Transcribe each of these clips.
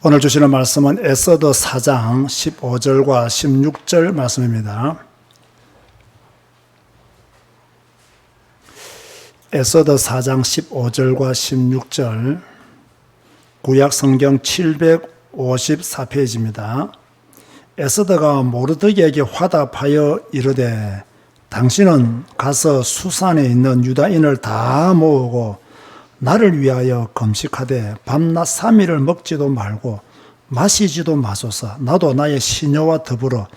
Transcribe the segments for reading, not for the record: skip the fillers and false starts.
오늘 주시는 말씀은 에스더 4장 15절과 16절 말씀입니다. 에스더 4장 15절과 16절, 구약 성경 754페이지입니다. 에스더가 모르드게에게 화답하여 이르되 당신은 가서 수산에 있는 유다인을 다 모으고 나를 위하여 금식하되 밤낮 3일을 먹지도 말고 마시지도 마소서. 나도 나의 시녀와 더불어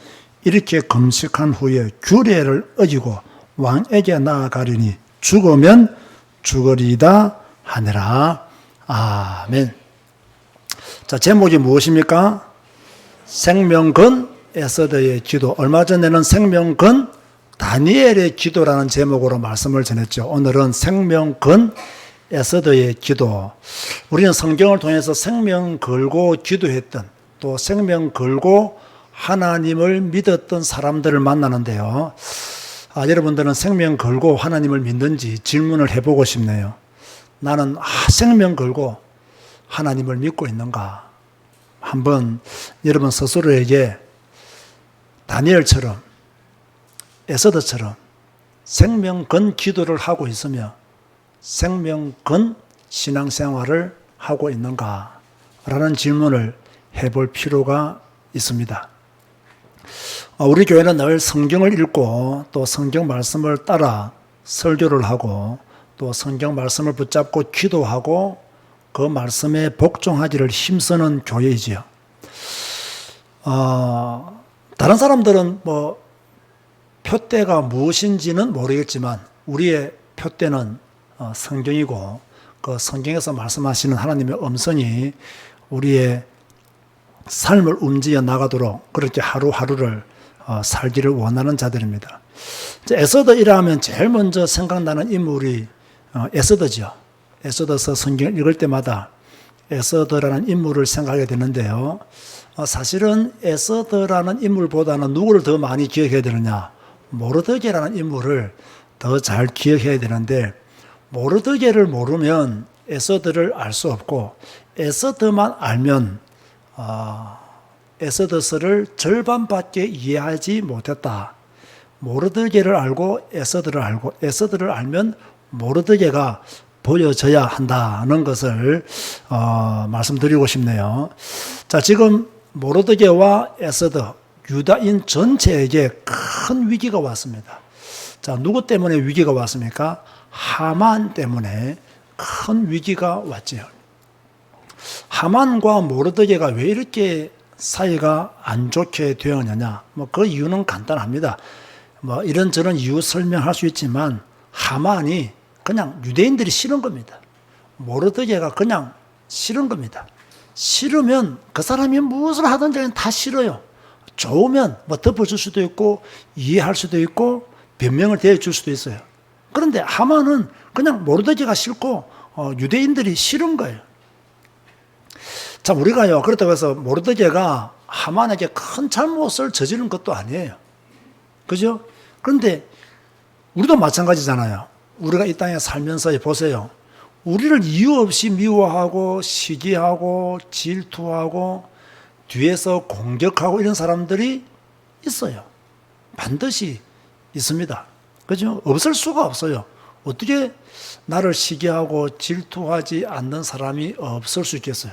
이렇게 금식한 후에 규례를 어기고 왕에게 나아가리니 죽으면 죽으리이다 하니라. 아멘. 자, 제목이 무엇입니까? 생명근 에스더의 기도. 얼마 전에는 생명근 다니엘의 기도라는 제목으로 말씀을 전했죠. 오늘은 생명근 에스더의 기도. 우리는 성경을 통해서 생명 걸고 기도했던, 또 생명 걸고 하나님을 믿었던 사람들을 만나는데요. 여러분들은 생명 걸고 하나님을 믿는지 질문을 해보고 싶네요. 나는 생명 걸고 하나님을 믿고 있는가? 한번 여러분 스스로에게 다니엘처럼, 에스더처럼 생명 건 기도를 하고 있으며 생명근 신앙생활을 하고 있는가? 라는 질문을 해볼 필요가 있습니다. 우리 교회는 늘 성경을 읽고 또 성경 말씀을 따라 설교를 하고 또 성경 말씀을 붙잡고 기도하고 그 말씀에 복종하기를 힘쓰는 교회이지요. 다른 사람들은 표대가 무엇인지는 모르겠지만 우리의 표대는 성경이고 그 성경에서 말씀하시는 하나님의 음성이 우리의 삶을 움직여 나가도록 그렇게 하루하루를 살기를 원하는 자들입니다. 에스더이라 하면 제일 먼저 생각나는 인물이 에스더죠. 에스더서 성경을 읽을 때마다 에스더라는 인물을 생각하게 되는데요. 사실은 에스더라는 인물보다는 누구를 더 많이 기억해야 되느냐? 모르드게라는 인물을 더 잘 기억해야 되는데 모르드게를 모르면 에스더를 알 수 없고 에스더만 알면 에스더서를 절반밖에 이해하지 못했다. 모르드게를 알고 에스더를 알고 에스더를 알면 모르드게가 보여져야 한다는 것을 말씀드리고 싶네요. 자, 지금 모르드게와 에스더, 유다인 전체에게 큰 위기가 왔습니다. 자, 누구 때문에 위기가 왔습니까? 하만 때문에 큰 위기가 왔지요. 하만과 모르드게가 왜 이렇게 사이가 안 좋게 되었느냐? 그 이유는 간단합니다. 이런저런 이유 설명할 수 있지만 하만이 그냥 유대인들이 싫은 겁니다. 모르드게가 그냥 싫은 겁니다. 싫으면 그 사람이 무엇을 하든지 다 싫어요. 좋으면 덮어줄 수도 있고 이해할 수도 있고 변명을 대줄 수도 있어요. 그런데 하만은 그냥 모르드게가 싫고 유대인들이 싫은 거예요. 자, 우리가요, 그렇다고 해서 모르드게가 하만에게 큰 잘못을 저지른 것도 아니에요. 그죠? 그런데 우리도 마찬가지잖아요. 우리가 이 땅에 살면서 보세요. 우리를 이유 없이 미워하고 시기하고 질투하고 뒤에서 공격하고 이런 사람들이 있어요. 반드시 있습니다. 그죠? 없을 수가 없어요. 어떻게 나를 시기하고 질투하지 않는 사람이 없을 수 있겠어요?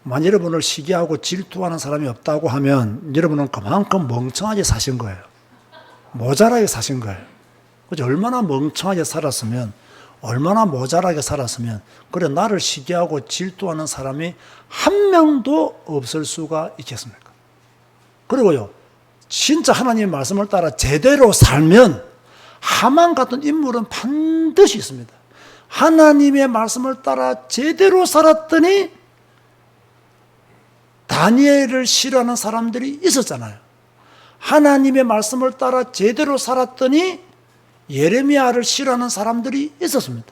만약 여러분을 시기하고 질투하는 사람이 없다고 하면 여러분은 그만큼 멍청하게 사신 거예요. 모자라게 사신 거예요. 그죠? 얼마나 멍청하게 살았으면, 얼마나 모자라게 살았으면, 그래, 나를 시기하고 질투하는 사람이 한 명도 없을 수가 있겠습니까? 그리고요, 진짜 하나님의 말씀을 따라 제대로 살면 하만 같은 인물은 반드시 있습니다. 하나님의 말씀을 따라 제대로 살았더니 다니엘을 싫어하는 사람들이 있었잖아요. 하나님의 말씀을 따라 제대로 살았더니 예레미야를 싫어하는 사람들이 있었습니다.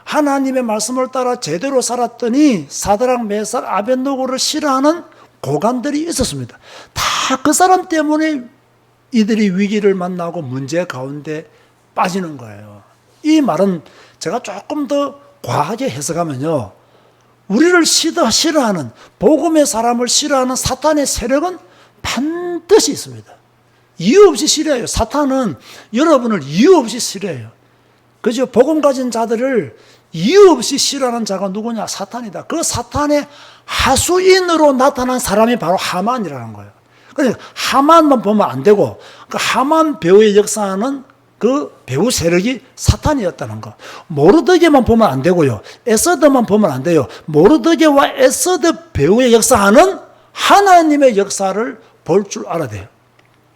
하나님의 말씀을 따라 제대로 살았더니 사드락, 메삭, 아벳노고를 싫어하는 고관들이 있었습니다. 다 그 사람 때문에 이들이 위기를 만나고 문제 가운데 빠지는 거예요. 이 말은 제가 조금 더 과하게 해석하면요, 우리를 싫어하는, 복음의 사람을 싫어하는 사탄의 세력은 반드시 있습니다. 이유 없이 싫어해요. 사탄은 여러분을 이유 없이 싫어해요. 그죠? 복음 가진 자들을 이유 없이 싫어하는 자가 누구냐? 사탄이다. 그 사탄의 하수인으로 나타난 사람이 바로 하만이라는 거예요. 그러니까 하만만 보면 안 되고, 그 하만 배우의 역사는 그 배우 세력이 사탄이었다는 거. 모르드게만 보면 안 되고요. 에서드만 보면 안 돼요. 모르드게와 에서드 배우의 역사하는 하나님의 역사를 볼 줄 알아야 돼요.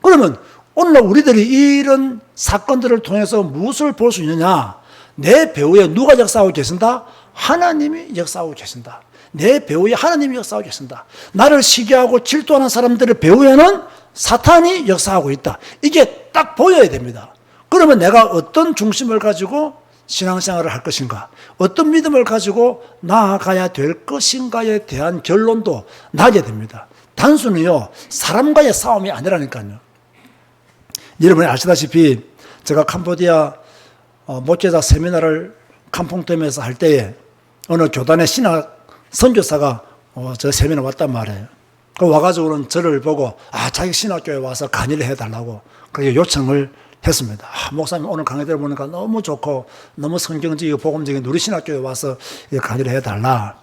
그러면 오늘날 우리들이 이런 사건들을 통해서 무엇을 볼 수 있느냐? 내 배후에 누가 역사하고 계신다? 하나님이 역사하고 계신다. 내 배후에 하나님이 역사하고 계신다. 나를 시기하고 질투하는 사람들의 배후에는 사탄이 역사하고 있다. 이게 딱 보여야 됩니다. 그러면 내가 어떤 중심을 가지고 신앙생활을 할 것인가, 어떤 믿음을 가지고 나아가야 될 것인가에 대한 결론도 나게 됩니다. 단순히요, 사람과의 싸움이 아니라니까요. 여러분이 아시다시피 제가 캄보디아 목회자 세미나를 캄퐁댐에서 할 때에 어느 교단의 신학 선교사가 저 세미나 왔단 말이에요. 그 와가지고는 저를 보고 자기 신학교에 와서 강의를 해달라고 그렇게 요청을 했습니다. 목사님 오늘 강의 들어보니까 너무 좋고 너무 성경적이고 복음적인 우리 신학교에 와서 강의를 해달라.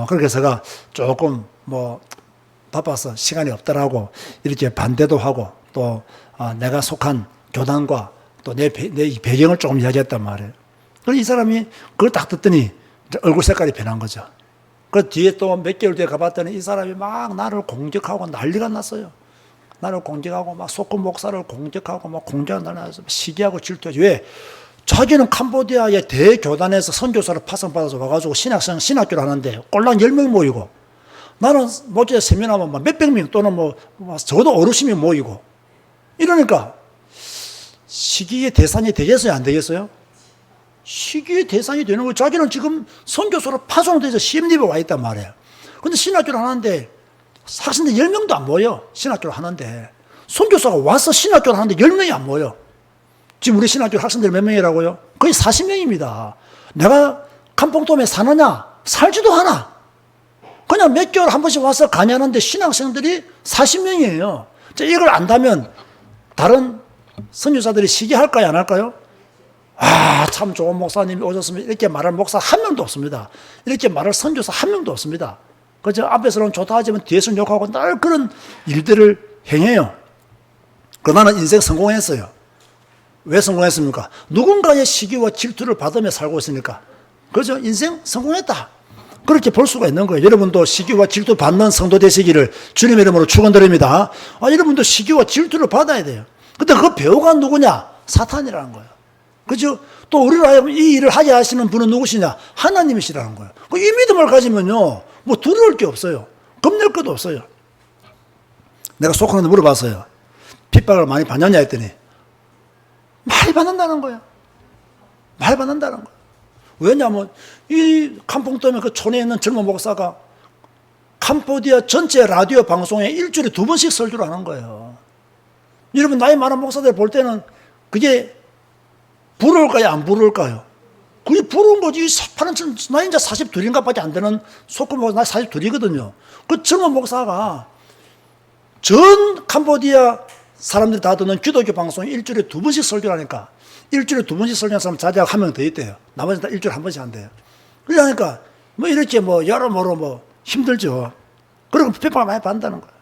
그렇게 제가 조금 바빠서 시간이 없더라고 이렇게 반대도 하고 또 내가 속한 교단과 또 내 배경을 조금 이야기했단 말이에요. 그래서 이 사람이 그걸 딱 듣더니 얼굴 색깔이 변한 거죠. 그 뒤에 또 몇 개월 뒤에 가봤더니 이 사람이 막 나를 공격하고 난리가 났어요. 나를 공격하고 막 소금 목사를 공격하고 막 공격하고 난리나서 시기하고 질투하지. 왜? 자기는 캄보디아의 대교단에서 선교사를 파송받아서 와가지고 신학교를 하는데 꼴랑 10명 모이고 나는 목회 세미나만 몇백 명 또는 적어도 어르신이 모이고 이러니까 시기의 대상이 되겠어요? 안 되겠어요? 시기의 대상이 되는 거예요. 자기는 지금 선교사로 파송돼서 시험립에 와 있단 말이에요. 근데 신학교를 하는데 학생들 10명도 안 모여. 신학교를 하는데 선교사가 와서 신학교를 하는데 10명이 안 모여. 지금 우리 신학교 학생들 몇 명이라고요? 거의 40명입니다. 내가 캄퐁돔에 사느냐? 살지도 않아. 그냥 몇 개월 한 번씩 와서 강의하는데 신학생들이 40명이에요. 이걸 안다면 다른 선교사들이 시기할까요? 안 할까요? 참 좋은 목사님이 오셨으면 이렇게 말할 목사 한 명도 없습니다. 이렇게 말할 선교사 한 명도 없습니다. 그저 앞에서는 좋다 하지만 뒤에서는 욕하고 늘 그런 일들을 행해요. 그러나 나는 인생 성공했어요. 왜 성공했습니까? 누군가의 시기와 질투를 받으며 살고 있으니까. 그죠? 인생 성공했다. 그렇게 볼 수가 있는 거예요. 여러분도 시기와 질투 받는 성도 되시기를 주님의 이름으로 축원드립니다. 여러분도 시기와 질투를 받아야 돼요. 근데 그 배우가 누구냐? 사탄이라는 거예요. 그죠? 또 우리를 하여금 이 일을 하게 하시는 분은 누구시냐? 하나님이시라는 거예요. 이 믿음을 가지면요, 두려울 게 없어요. 겁낼 것도 없어요. 내가 속하는데 물어봤어요. 핍박을 많이 받느냐 했더니 많이 받는다는 거예요. 많이 받는다는 거예요. 왜냐하면 이 캄퐁돔의 그 촌에 있는 젊은 목사가 캄보디아 전체 라디오 방송에 일주일에 2번씩 설교를 하는 거예요. 여러분 나이 많은 목사들 볼 때는 그게 부러울까요? 안 부러울까요? 그게 부러운 거지. 나이 이제 42인가 밖에 안 되는 소금 목사, 나 42이거든요. 그 젊은 목사가 전 캄보디아 사람들이 다 듣는 기독교 방송에 일주일에 2번씩 설교를 하니까 일주일에 2번씩 설교하는 사람 자제가 한 명 더 있대요. 나머지는 다 일주일에 한 번씩 한대요. 그러니까 이렇게 여러모로 힘들죠. 그리고 핍박을 많이 받는다는 거예요.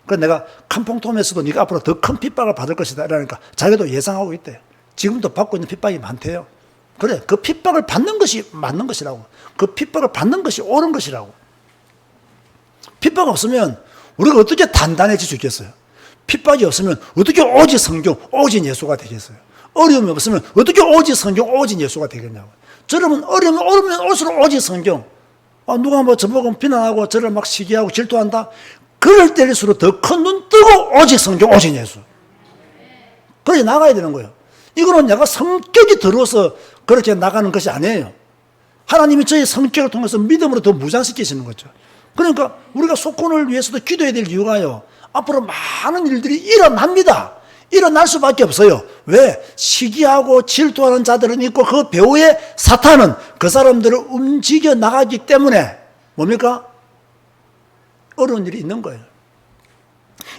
그래서 내가 캄퐁톰에서도 네가 앞으로 더 큰 핍박을 받을 것이다. 이러니까 자기도 예상하고 있대요. 지금도 받고 있는 핍박이 많대요. 그래, 그 핍박을 받는 것이 맞는 것이라고. 그 핍박을 받는 것이 옳은 것이라고. 핍박 없으면 우리가 어떻게 단단해질 수 있겠어요? 핍박이 없으면 어떻게 오직 성경, 오직 예수가 되겠어요? 어려움이 없으면 어떻게 오직 성경, 오직 예수가 되겠냐고. 저러면 어려우면 올수록 오직 성경. 누가 저보고 비난하고 저를 막 시기하고 질투한다? 그럴 때일수록 더 큰 눈 뜨고 오직 성경, 오직 예수. 그렇게 나가야 되는 거예요. 이거는 내가 성격이 들어서 그렇게 나가는 것이 아니에요. 하나님이 저희 성격을 통해서 믿음으로 더 무장시키시는 거죠. 그러니까 우리가 속건을 위해서도 기도해야 될 이유가요. 앞으로 많은 일들이 일어납니다. 일어날 수밖에 없어요. 왜? 시기하고 질투하는 자들은 있고 그 배후의 사탄은 그 사람들을 움직여 나가기 때문에 뭡니까? 어려운 일이 있는 거예요.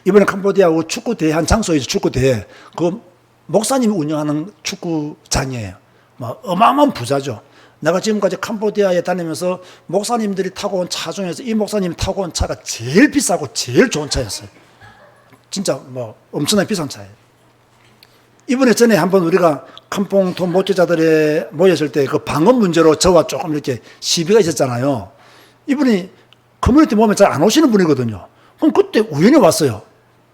이번에 캄보디아하고 축구대회 한 장소에서 축구대회, 그 목사님이 운영하는 축구장이에요. 뭐 어마어마한 부자죠. 내가 지금까지 캄보디아에 다니면서 목사님들이 타고 온 차 중에서 이 목사님이 타고 온 차가 제일 비싸고 제일 좋은 차였어요. 진짜 뭐 엄청나게 비싼 차예요. 이번에 전에 한번 우리가 캄퐁 돈 목회자들에 모였을 때 그 방언 문제로 저와 조금 이렇게 시비가 있었잖아요. 이분이 커뮤니티 모임에 잘 안 오시는 분이거든요. 그럼 그때 우연히 왔어요.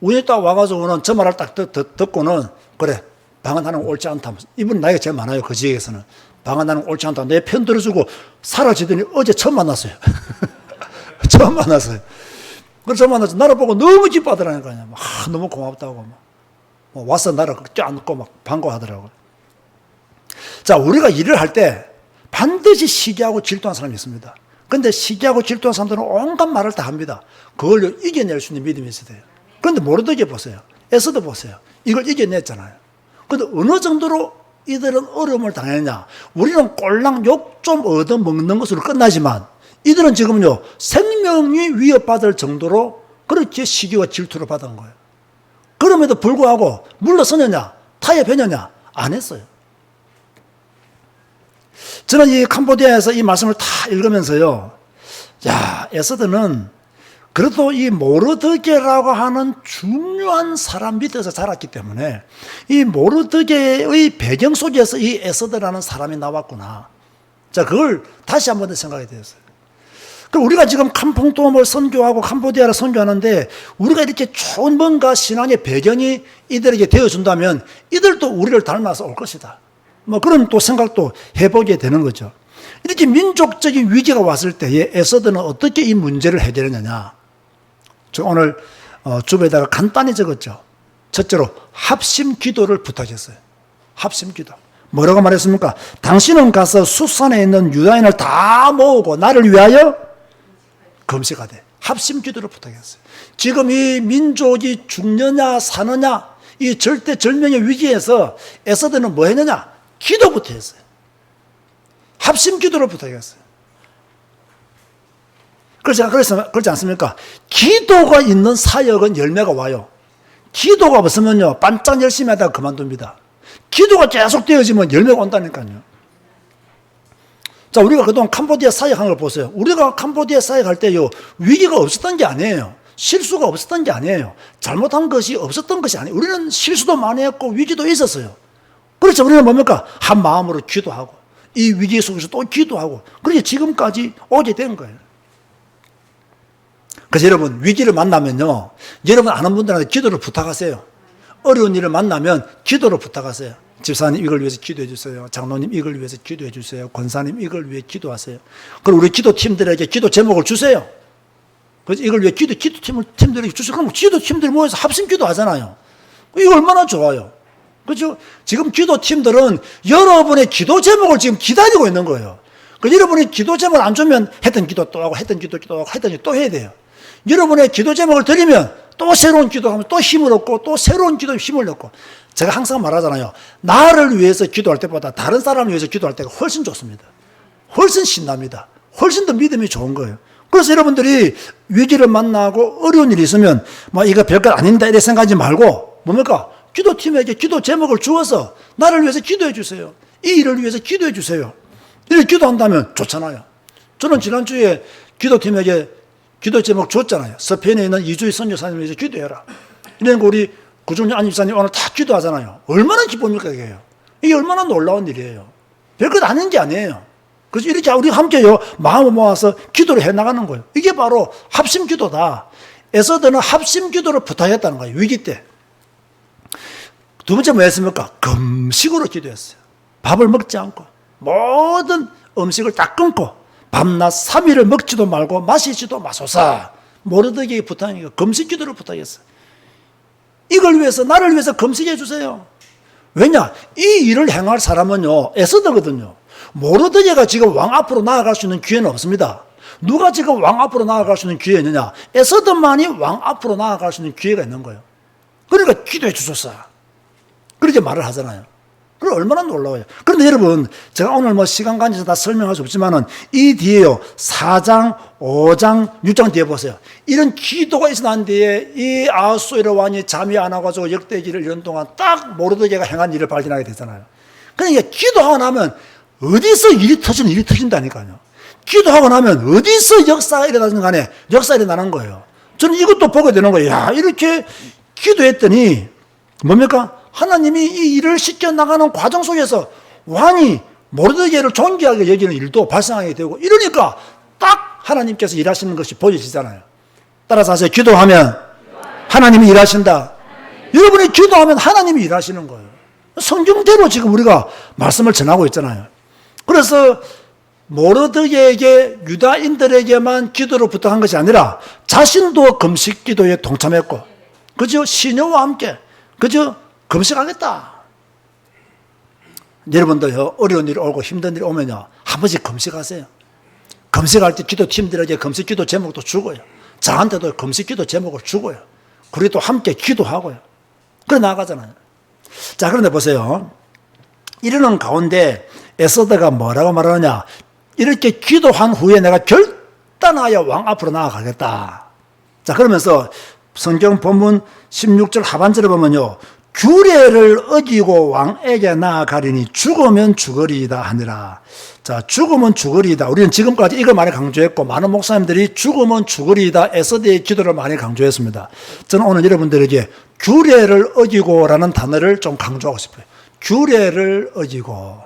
우연히 딱 와가지고는 저 말을 딱 듣고는 그래, 방언하는 거 옳지 않다. 이분 나이가 제일 많아요. 그 지역에서는. 방언하는 거 옳지 않다. 내 편 들어주고 사라지더니 어제 처음 만났어요. 처음 만났어요. 그래서 처음 만나서 나를 보고 너무 기뻐하더라니까요. 너무 고맙다고. 와서 나를 껴안고 막 반가워하더라고요. 자, 우리가 일을 할 때 반드시 시기하고 질투하는 사람이 있습니다. 근데 시기하고 질투하는 사람들은 온갖 말을 다 합니다. 그걸 이겨낼 수 있는 믿음이 있어야 돼요. 그런데 모르드게 보세요. 에스더 보세요. 이걸 이겨냈잖아요. 그런데 어느 정도로 이들은 어려움을 당했냐. 우리는 꼴랑 욕 좀 얻어먹는 것으로 끝나지만 이들은 지금요 생명이 위협받을 정도로 그렇게 시기와 질투를 받은 거예요. 그럼에도 불구하고 물러서느냐 타협했느냐 안 했어요. 저는 이 캄보디아에서 이 말씀을 다 읽으면서요, 야, 에스더는 그래도 이 모르드게라고 하는 중요한 사람 밑에서 자랐기 때문에 이 모르드게의 배경 속에서 이 에스더라는 사람이 나왔구나. 자, 그걸 다시 한 번 더 생각이 되었어요. 그럼 우리가 지금 캄퐁돔을 선교하고 캄보디아를 선교하는데 우리가 이렇게 좋은 뭔가 신앙의 배경이 이들에게 되어준다면 이들도 우리를 닮아서 올 것이다. 뭐 그런 또 생각도 해보게 되는 거죠. 이렇게 민족적인 위기가 왔을 때에 에스더는 어떻게 이 문제를 해결했느냐. 저 오늘 주부에다가 간단히 적었죠. 첫째로 합심 기도를 부탁했어요. 합심 기도. 뭐라고 말했습니까? 당신은 가서 수산에 있는 유다인을 다 모으고 나를 위하여 금식하되. 합심 기도를 부탁했어요. 지금 이 민족이 죽느냐 사느냐 이 절대절명의 위기에서 에스더는 뭐 했느냐? 기도부터 했어요. 합심 기도를 부탁했어요. 그렇지 않습니까? 기도가 있는 사역은 열매가 와요. 기도가 없으면요, 반짝 열심히 하다가 그만둡니다. 기도가 계속 되어지면 열매가 온다니까요. 자, 우리가 그동안 캄보디아 사역한 걸 보세요. 우리가 캄보디아 사역할 때요, 위기가 없었던 게 아니에요. 실수가 없었던 게 아니에요. 잘못한 것이 없었던 것이 아니에요. 우리는 실수도 많이 했고 위기도 있었어요. 그렇죠. 우리는 뭡니까? 한 마음으로 기도하고 이 위기 속에서 또 기도하고 그렇게 지금까지 오게 된 거예요. 그래서 여러분 위기를 만나면요, 여러분 아는 분들한테 기도를 부탁하세요. 어려운 일을 만나면 기도를 부탁하세요. 집사님 이걸 위해서 기도해 주세요. 장로님 이걸 위해서 기도해 주세요. 권사님 이걸 위해 기도하세요. 그럼 우리 기도팀들에게 기도 제목을 주세요. 그래서 이걸 위해 기도팀들에게 주세요. 그럼 기도팀들이 모여서 합심 기도하잖아요. 이거 얼마나 좋아요. 그렇죠? 지금 기도팀들은 여러분의 기도 제목을 지금 기다리고 있는 거예요. 여러분이 기도 제목을 안 주면 했던 기도 또 하고 했던 기도 하고 했던 기도 또 해야 돼요. 여러분의 기도 제목을 드리면 또 새로운 기도하면 또 힘을 얻고 또 새로운 기도에 힘을 얻고. 제가 항상 말하잖아요. 나를 위해서 기도할 때보다 다른 사람을 위해서 기도할 때가 훨씬 좋습니다. 훨씬 신납니다. 훨씬 더 믿음이 좋은 거예요. 그래서 여러분들이 위기를 만나고 어려운 일이 있으면 뭐 이거 별것 아닌다 이렇게 생각하지 말고 뭡니까? 기도팀에게 기도 제목을 주어서 나를 위해서 기도해 주세요. 이 일을 위해서 기도해 주세요. 이렇게 기도한다면 좋잖아요. 저는 지난주에 기도팀에게 기도 제목 줬잖아요. 서편에 있는 이주희 선교사님을 위해서 기도해라. 이런 거 우리 구종현 안집사님 오늘 다 기도하잖아요. 얼마나 기쁩니까 이게요. 이게 얼마나 놀라운 일이에요. 별것 아닌 게 아니에요. 그래서 이렇게 우리 함께요 마음을 모아서 기도를 해나가는 거예요. 이게 바로 합심 기도다. 에스더는 합심 기도를 부탁했다는 거예요. 위기 때. 두 번째 뭐였습니까? 금식으로 기도했어요. 밥을 먹지 않고 모든 음식을 다 끊고 밤낮 3일을 먹지도 말고 마시지도 마소서. 모르드게의 부탁이니까 금식 기도를 부탁했어요. 이걸 위해서 나를 위해서 금식해 주세요. 왜냐? 이 일을 행할 사람은요 에스더거든요. 모르드게가 지금 왕 앞으로 나아갈 수 있는 기회는 없습니다. 누가 지금 왕 앞으로 나아갈 수 있는 기회가 있느냐? 에스더만이 왕 앞으로 나아갈 수 있는 기회가 있는 거예요. 그러니까 기도해 주소서. 그렇게 말을 하잖아요. 그럼 얼마나 놀라워요. 그런데 여러분, 제가 오늘 뭐 시간 관계에서 다 설명할 수 없지만은 이 뒤에요, 4장, 5장, 6장 뒤에 보세요. 이런 기도가 있어 난 뒤에 이 아하수에로 왕이 잠이 안 와가지고 역대기를 이런 동안 딱 모르드게가 행한 일을 발견하게 되잖아요. 그러니까 기도하고 나면 어디서 일이 터진다니까요. 기도하고 나면 어디서 역사가 일어나든 간에 역사가 일어나는 거예요. 저는 이것도 보게 되는 거예요. 야, 이렇게 기도했더니 뭡니까? 하나님이 이 일을 시켜나가는 과정 속에서 왕이 모르드게를 존귀하게 여기는 일도 발생하게 되고 이러니까 딱 하나님께서 일하시는 것이 보여지잖아요. 따라서 하세요. 기도하면 하나님이 일하신다. 여러분이 기도하면 하나님이 일하시는 거예요. 성경대로 지금 우리가 말씀을 전하고 있잖아요. 그래서 모르드게에게 유다인들에게만 기도를 부탁한 것이 아니라 자신도 금식 기도에 동참했고, 그죠? 시녀와 함께, 그죠? 금식하겠다. 여러분도 어려운 일이 오고 힘든 일이 오면요, 한 번씩 금식하세요. 금식할 때 기도팀들에게 금식 기도 제목도 주고요. 저한테도 금식 기도 제목을 주고요. 그리고 또 함께 기도하고요. 그래 나가잖아요. 자, 그런데 보세요. 이러는 가운데 에스더가 뭐라고 말하느냐. 이렇게 기도한 후에 내가 결단하여 왕 앞으로 나아가겠다. 자, 그러면서 성경 본문 16절 하반절에 보면요, 규례를 어기고 왕에게 나아가리니 죽으면 죽으리이다 하니라. 자, 죽으면 죽으리이다. 우리는 지금까지 이걸 많이 강조했고, 많은 목사님들이 죽으면 죽으리이다 에스더의 기도를 많이 강조했습니다. 저는 오늘 여러분들에게 규례를 어기고라는 단어를 좀 강조하고 싶어요. 규례를 어기고.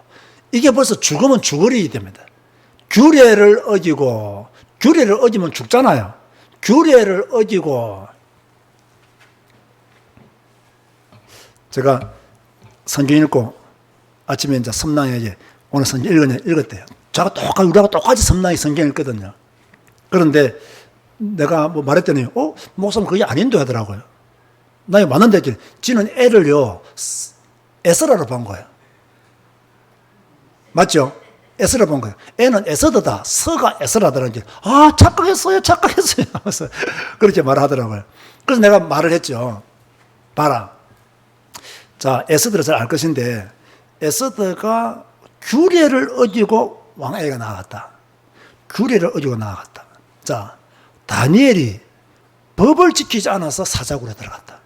이게 벌써 죽으면 죽으리 됩니다. 규례를 어기고, 규례를 어기면 죽잖아요. 규례를 어기고. 제가 성경 읽고 아침에 이제 섬랑에게 오늘 성경 읽었대요. 우리하고 똑같이 섬랑에 성경 읽거든요. 그런데 내가 뭐 말했더니, 목사님 그게 아닌데 하더라고요. 나 이거 맞는데, 지는 애를요, 에스라로 본 거예요. 맞죠? 에스라 본 거예요. 애는 에스더다. 서가 에스라더라는 착각했어요. 하면서 그렇게 말하더라고요. 그래서 내가 말을 했죠. 봐라. 자, 에스더를 잘 알 것인데, 에스더가 규례를 어기고 왕에게 나아갔다. 규례를 어기고 나아갔다. 자, 다니엘이 법을 지키지 않아서 사자굴에 들어갔다.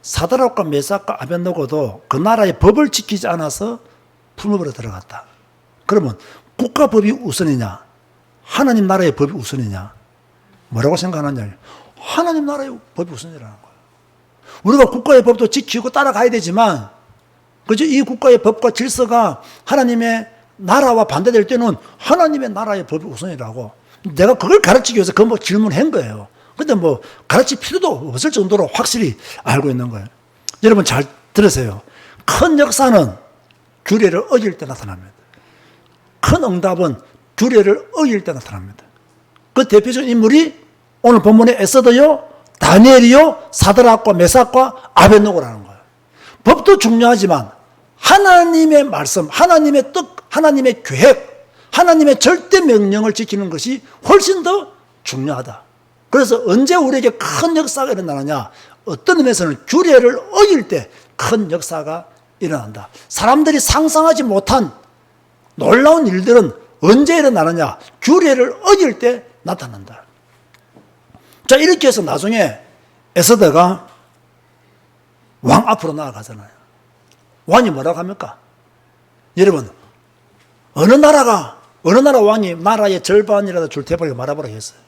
사드락과 메삭과 아벳느고도 그 나라의 법을 지키지 않아서 풀무불에 들어갔다. 그러면 국가법이 우선이냐, 하나님 나라의 법이 우선이냐, 뭐라고 생각하느냐? 하나님 나라의 법이 우선이라는 거예요. 우리가 국가의 법도 지키고 따라가야 되지만, 그죠? 이 국가의 법과 질서가 하나님의 나라와 반대될 때는 하나님의 나라의 법이 우선이라고. 내가 그걸 가르치기 위해서 그 뭐 질문한 거예요. 근데 뭐 가르칠 필요도 없을 정도로 확실히 알고 있는 거예요. 여러분 잘 들으세요. 큰 역사는 규례를 어길 때 나타납니다. 큰 응답은 규례를 어길 때 나타납니다. 그 대표적인 인물이 오늘 본문의 에스더요, 다니엘이요, 사드락과 메삭과 아벳느고라는 거예요. 법도 중요하지만 하나님의 말씀, 하나님의 뜻, 하나님의 계획, 하나님의 절대 명령을 지키는 것이 훨씬 더 중요하다. 그래서 언제 우리에게 큰 역사가 일어나느냐? 어떤 의미에서는 규례를 어길 때 큰 역사가 일어난다. 사람들이 상상하지 못한 놀라운 일들은 언제 일어나느냐? 규례를 어길 때 나타난다. 자, 이렇게 해서 나중에 에스더가 왕 앞으로 나아가잖아요. 왕이 뭐라고 합니까? 여러분, 어느 나라 왕이 나라의 절반이라도 줄 테버리고 말아보라고 했어요.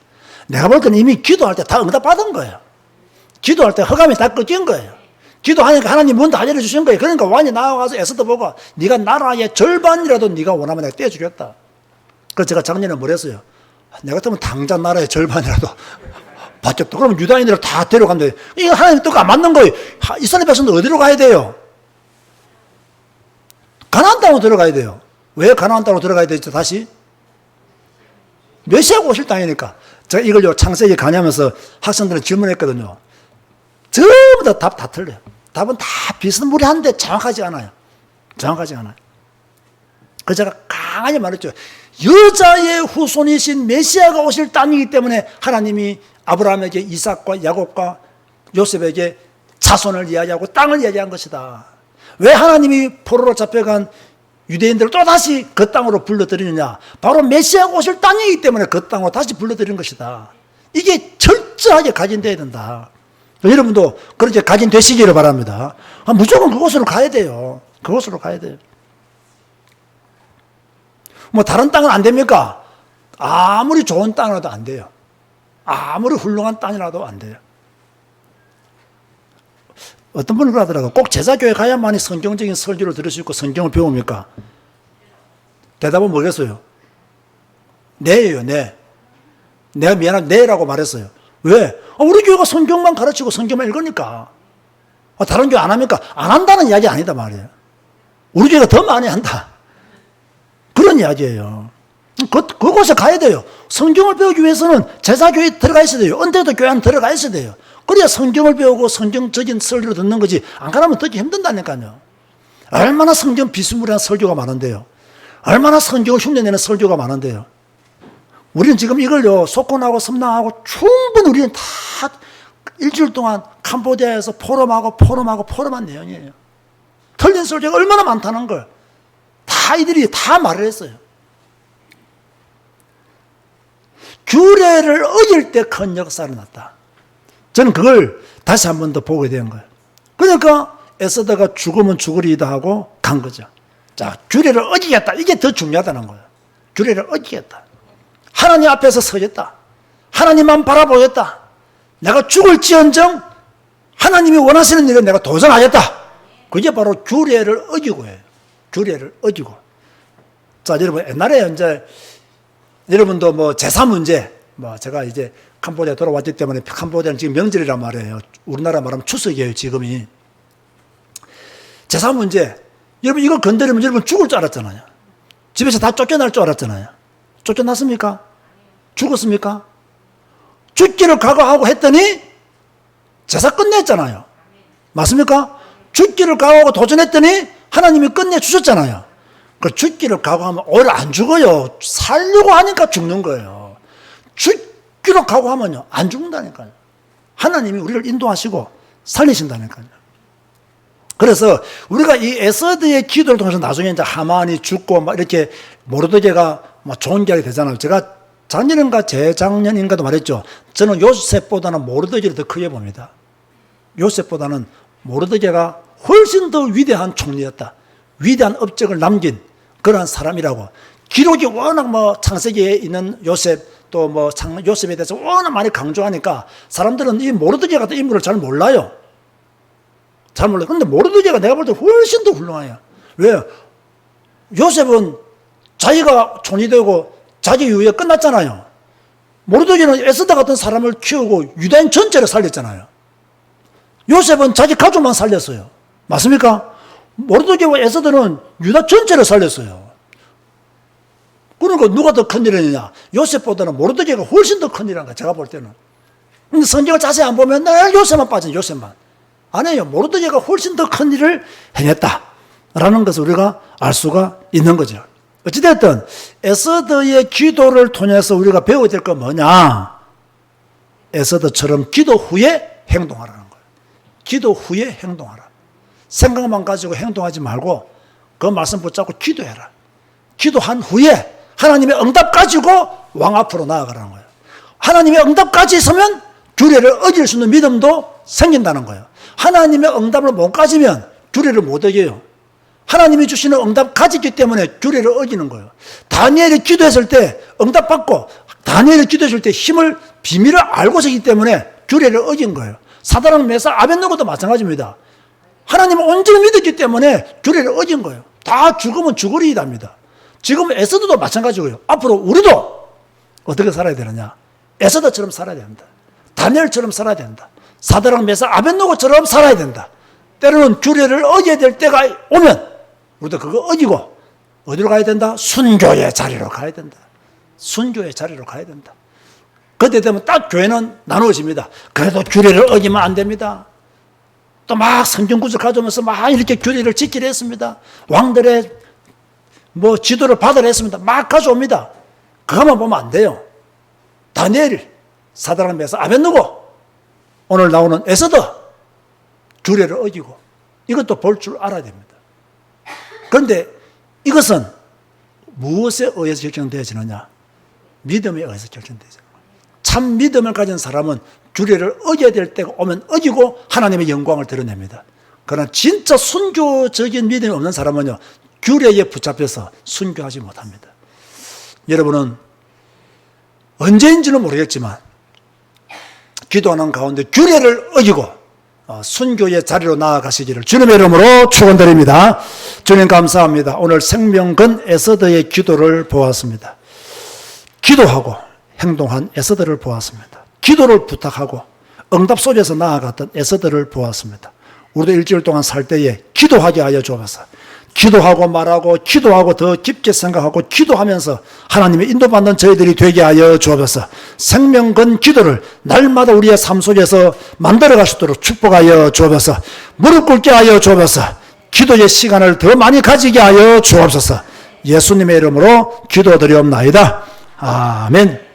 내가 볼 때는 이미 기도할 때 다 응답 받은 거예요. 기도할 때 허감이 다 꺾인 거예요. 기도하니까 하나님 문 다 열어주신 거예요. 그러니까 왕이 나와가서 에스더 보고 네가 나라의 절반이라도 네가 원하면 내가 떼어주겠다. 그래서 제가 작년에 뭘 했어요? 내가 같으면 당장 나라의 절반이라도 받겠다. 그러면 유다인들을 다 데려간다. 이거 하나님 뜻과 안 맞는 거예요. 이스라엘 백성들 어디로 가야 돼요? 가나안 땅으로 들어가야 돼요. 왜 가나안 땅으로 들어가야 되죠? 다시? 메시아가 오실 땅이니까. 제가 이걸요, 창세기 강의하면서 학생들은 질문했거든요. 전부 다 답 다 틀려요. 답은 다 비스무리한데 정확하지 않아요. 그래서 제가 강하게 말했죠. 여자의 후손이신 메시아가 오실 땅이기 때문에 하나님이 아브라함에게 이삭과 야곱과 요셉에게 자손을 이야기하고 땅을 이야기한 것이다. 왜 하나님이 포로로 잡혀간 유대인들을 또다시 그 땅으로 불러들이느냐? 바로 메시아가 오실 땅이기 때문에 그 땅으로 다시 불러들이는 것이다. 이게 철저하게 각인되어야 된다. 여러분도 그렇게 각인되시기를 바랍니다. 무조건 그곳으로 가야 돼요. 그곳으로 가야 돼요. 뭐 다른 땅은 안 됩니까? 아무리 좋은 땅이라도 안 돼요. 아무리 훌륭한 땅이라도 안 돼요. 어떤 분은 그러더라고요. 꼭 제자교회 가야만이 성경적인 설교를 들을 수 있고 성경을 배웁니까? 대답은 뭐겠어요? 네예요, 네. 내가 미안하면 네라고 말했어요. 왜? 우리 교회가 성경만 가르치고 성경만 읽으니까. 다른 교회 안 합니까? 안 한다는 이야기 아니다 말이에요. 우리 교회가 더 많이 한다. 그런 이야기예요. 그곳에 가야 돼요. 성경을 배우기 위해서는 제자교회에 들어가 있어야 돼요. 언제도 교회 안에 들어가 있어야 돼요. 그래야 성경을 배우고 성경적인 설교를 듣는 거지. 안 그러면 듣기 힘든다니까요. 얼마나 성경 비스무리한 설교가 많은데요. 얼마나 성경을 흉내내는 설교가 많은데요. 우리는 지금 이걸요, 속건하고 섬랑하고 충분히 우리는 다 일주일 동안 캄보디아에서 포럼한 내용이에요. 틀린 설교가 얼마나 많다는 걸 다 이들이 다 말을 했어요. 규례를 어길 때 큰 역사를 났다. 저는 그걸 다시 한 번 더 보게 된 거예요. 그러니까 에스더가 죽으면 죽으리이다 하고 간 거죠. 자, 규례를 어기겠다. 이게 더 중요하다는 거예요. 규례를 어기겠다. 하나님 앞에서 서겠다. 하나님만 바라보겠다. 내가 죽을지언정 하나님이 원하시는 일을 내가 도전하겠다. 그게 바로 규례를 어기고예요. 규례를 어기고. 자, 여러분, 옛날에 이제 여러분도 뭐 제사 문제, 뭐 제가 이제 캄보디아 돌아왔기 때문에 캄보디아는 지금 명절이란 말이에요. 우리나라 말하면 추석이에요, 지금이. 제사 문제. 여러분, 이거 건드리면 여러분 죽을 줄 알았잖아요. 집에서 다 쫓겨날 줄 알았잖아요. 쫓겨났습니까? 죽었습니까? 죽기를 각오하고 했더니 제사 끝냈잖아요. 맞습니까? 죽기를 각오하고 도전했더니 하나님이 끝내주셨잖아요. 그 죽기를 각오하면 오히려 안 죽어요. 살려고 하니까 죽는 거예요. 죽기로 각오하면요, 안 죽는다니까요. 하나님이 우리를 인도하시고 살리신다니까요. 그래서 우리가 이 에스더의 기도를 통해서 나중에 이제 하만이 죽고 막 이렇게 모르드게가 막 존귀하게 되잖아요. 제가 작년인가 재작년인가도 말했죠. 저는 요셉보다는 모르드게를 더 크게 봅니다. 요셉보다는 모르드게가 훨씬 더 위대한 총리였다. 위대한 업적을 남긴 그러한 사람이라고. 기록이 워낙 뭐 창세기에 있는 요셉 또 뭐 요셉에 대해서 워낙 많이 강조하니까 사람들은 이 모르드게 같은 인물을 잘 몰라요. 잘 몰라요. 근데 모르드게가 내가 볼 때 훨씬 더 훌륭해요. 왜? 요셉은 자기가 총리 되고 자기 유예 끝났잖아요. 모르드게는 에스더 같은 사람을 키우고 유대인 전체를 살렸잖아요. 요셉은 자기 가족만 살렸어요. 맞습니까? 모르드게와 에스더는 유다 전체를 살렸어요. 그러니까 누가 더 큰일이냐? 요셉보다는 모르드게가 훨씬 더 큰일이란 거야, 제가 볼 때는. 근데 성경을 자세히 안 보면 늘 요셉만 빠진 요셉만. 아니에요. 모르드게가 훨씬 더 큰일을 해냈다라는 것을 우리가 알 수가 있는 거죠. 어찌됐든 에스더의 기도를 통해서 우리가 배워야 될 건 뭐냐? 에스더처럼 기도 후에 행동하라는 거예요. 기도 후에 행동하라. 생각만 가지고 행동하지 말고 그 말씀 붙잡고 기도해라. 기도한 후에 하나님의 응답 가지고 왕 앞으로 나아가라는 거예요. 하나님의 응답까지 있으면 규례를 어길 수 있는 믿음도 생긴다는 거예요. 하나님의 응답을 못 가지면 규례를 못 어겨요. 하나님이 주시는 응답 가지기 때문에 규례를 어기는 거예요. 다니엘이 기도했을 때 응답받고 다니엘이 기도했을 때 힘을 비밀을 알고서기 때문에 규례를 어긴 거예요. 사드락 메삭 아벳느고도 마찬가지입니다. 하나님을 온전히 믿었기 때문에 규례를 어긴 거예요. 다 죽으면 죽으리이답니다. 지금 에스더도 마찬가지고요. 앞으로 우리도 어떻게 살아야 되느냐? 에스더처럼 살아야 된다. 다니엘처럼 살아야 된다. 사드락 메삭 아벳느고처럼 살아야 된다. 때로는 규례를 어겨야 될 때가 오면 우리도 그거 어기고 어디로 가야 된다? 순교의 자리로 가야 된다. 순교의 자리로 가야 된다. 그때 되면 딱 교회는 나누어집니다. 그래도 규례를 어기면 안 됩니다. 또 막 성경구절 가져오면서 막 이렇게 규례를 지키려 했습니다. 왕들의 뭐 지도를 받으려 했습니다. 막 가져옵니다. 그것만 보면 안 돼요. 다니엘, 사드락 메삭 아벳느고, 오늘 나오는 에스더 규례를 어기고 이것도 볼 줄 알아야 됩니다. 그런데 이것은 무엇에 의해서 결정되어지느냐? 믿음에 의해서 결정되어지는 거예요. 참 믿음을 가진 사람은 규례를 어겨야 될 때가 오면 어기고 하나님의 영광을 드러냅니다. 그러나 진짜 순교적인 믿음이 없는 사람은요, 규례에 붙잡혀서 순교하지 못합니다. 여러분은 언제인지는 모르겠지만 기도하는 가운데 규례를 어기고 순교의 자리로 나아가시기를 주님의 이름으로 축원드립니다. 주님 감사합니다. 오늘 생명건 에서더의 기도를 보았습니다. 기도하고 행동한 에서더를 보았습니다. 기도를 부탁하고 응답 속에서 나아갔던 에서더를 보았습니다. 우리도 일주일 동안 살 때에 기도하게 하여 주옵소서. 기도하고 말하고 기도하고 더 깊게 생각하고 기도하면서 하나님의 인도받는 저희들이 되게 하여 주옵소서. 생명건 기도를 날마다 우리의 삶 속에서 만들어갈 수 있도록 축복하여 주옵소서. 무릎 꿇게 하여 주옵소서. 기도의 시간을 더 많이 가지게 하여 주옵소서. 예수님의 이름으로 기도드리옵나이다. 아멘.